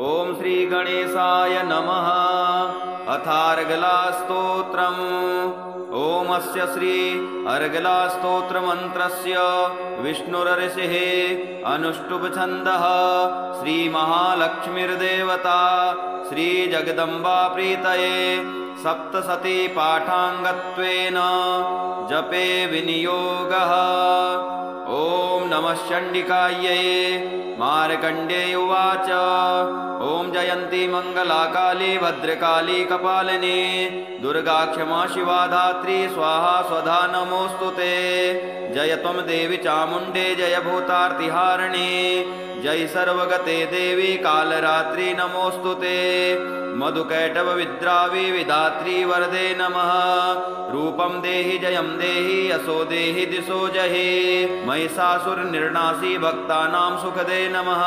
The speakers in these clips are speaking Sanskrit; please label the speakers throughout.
Speaker 1: ओम श्री गणेशाय नमः। अथार्गलास्तोत्रम्। ओम अस्य श्री अर्गलास्तोत्र मंत्रस्य विष्णुरऋषिः अनुष्टुभ छन्दः श्री महालक्ष्मीर्देवता श्री जगदम्बा प्रीतये सप्तशती पाठांगत्वेन जपे विनियोगः। ओम नमः चण्डिकायै। मार्कण्डेय उवाच ओम जयन्ती मंगला काली भद्रकाली कपालिनी दुर्गा क्षमा शिवा धात्री स्वाहा स्वधा नमोस्तुते। जय त्वं देवी चामुण्डे जय भूतार्तिहारिणी जय सर्वगते देवी कालरात्रि नमोस्तुते। मधुकैटभ विद्रावी विधात्री वरदे नमः। रूपं देहि जयं देहि यशो देहि दिशो जहि महिषासुर निर्नाशी भक्तानां सुखदे नमः।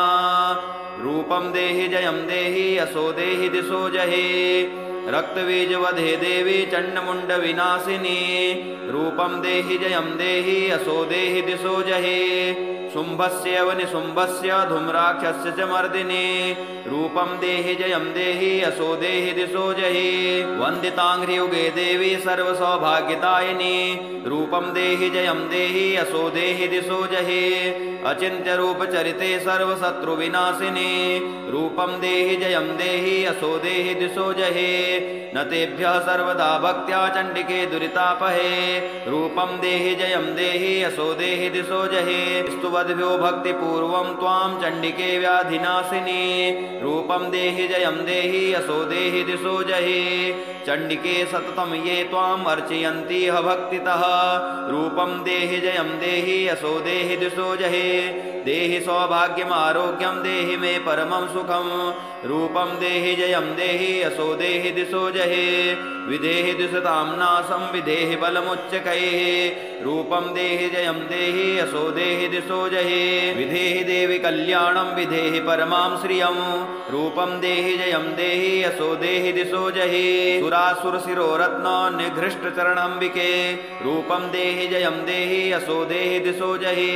Speaker 1: रूपं देहि जयं देहि यशो देहि दिशो जहि रक्तबीज वधे देवी चण्डमुण्ड विनाशिनी रूपं देहि जयं देहि यशो देहि दिशो जहि शुम्भस्यैव निशुम्भस्य धूम्राक्षस्य च मर्दिनी रूपं देहि जयं देहि यशो देहि दिशो जहि वन्दिताङ्घ्रियुगे देवी सर्वसौभाग्यदायिनी रूपं देहि जयं देहि यशो देहि दिशो जहि अचिन्त्य रूपचरिते सर्वशत्रुविनाशिनी रूपं देहि जयं देहि यशो देहि दिशो जहि न तेभ्यः सर्वदा भक्त्या चण्डिके दुरितापहे रूपं देहि जयं देहि यशो देहि दिशो जहि स्तुवद्भ्यो भक्तिपूर्वं त्वां चण्डिके व्याधिनाशिनी रूपं देहि जयं देहि यशो देहि दिशो जहि चण्डिके सततं ये त्वाम् अर्चयन्तीह भक्तितः रूपं देहि जयं देहि यशो देहि दिशो जहि देहि सौभाग्यमारोग्यं देहि मे परमं सुखं रूपं देहि जयं देहि यशो देहि दिशो जहि विधेहि दिशतां नाशं विधेहि बलमुच्चकैः रूपं देहि जयं देहि यशो देहि दिशो जहि विधेहि देवि कल्याणं विधेहि परमां श्रियं रूपं देहि जयं देहि यशो देहि दिशो जहि सुरासुरशिरोरत्न निघृष्टचरणम्बिके रूपं देहि जयं देहि यशो देहि दिशो जहि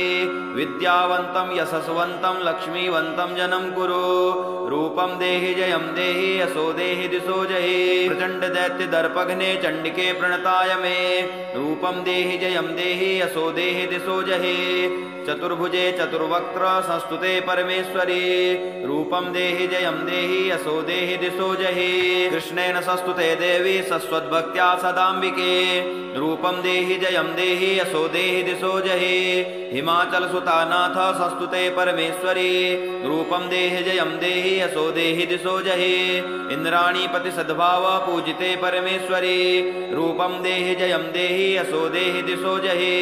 Speaker 1: विद्यावन्तं यशस्वन्तं लक्ष्मीवन्तं जनं कुरु रूपं देहि जयं देहि यशो देहि दिशो जहि प्रचण्ड दैत्य दर्पघ्ने चण्डिके प्रणताय मे रूपं देहि जयं देहि यशो देहि दिशो जहि चतुर्भुजे चतुर्वक्त्र संस्तुते परमेश्वरी रूपं देहि जयं देहि यशो देहि दिशो जहि कृष्णेन संस्तुते देवी सस्वद्भक्त्या सदाम्बिके रूपं देहि जयं देहि यशो देहि दिशो जहि हिमाचलसुतानाथ संस्तुते परमेश्वरी रूपं देहि जयं देहि यशो देहि दिशो जहि इंद्राणीपति सद्भाव पूजिते परमेश्वरी रूपं देहि जयं देहि यशो देहि दिशो जहि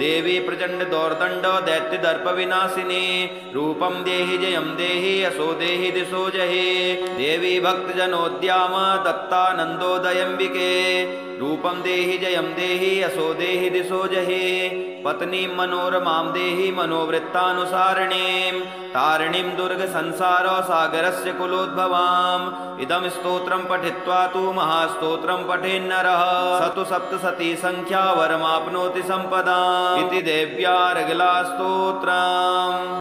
Speaker 1: देवी प्रचण्ड दौर्दण्ड दैत्य दर्प विनाशिनी रूपं देहि जयं देहि यशो देहि दिशो जहि देवी भक्तजनोद्याम दत्तानन्दोदयम्बिके रूपं देहि जयं देहि यशो देहि दिशो जहि पत्नीं मनोरमां देहि मनोवृत्तानुसारिणीं तारिणीं दुर्ग संसार सागरस्य कुलोद्भवाम् इदं स्तोत्रं पठित्वा तु महास्तोत्रं पठेन्नरः स तु सप्तशती संख्या वरमाप्नोति सम्पदाम् इति देव्यार्गलास्तोत्रम्।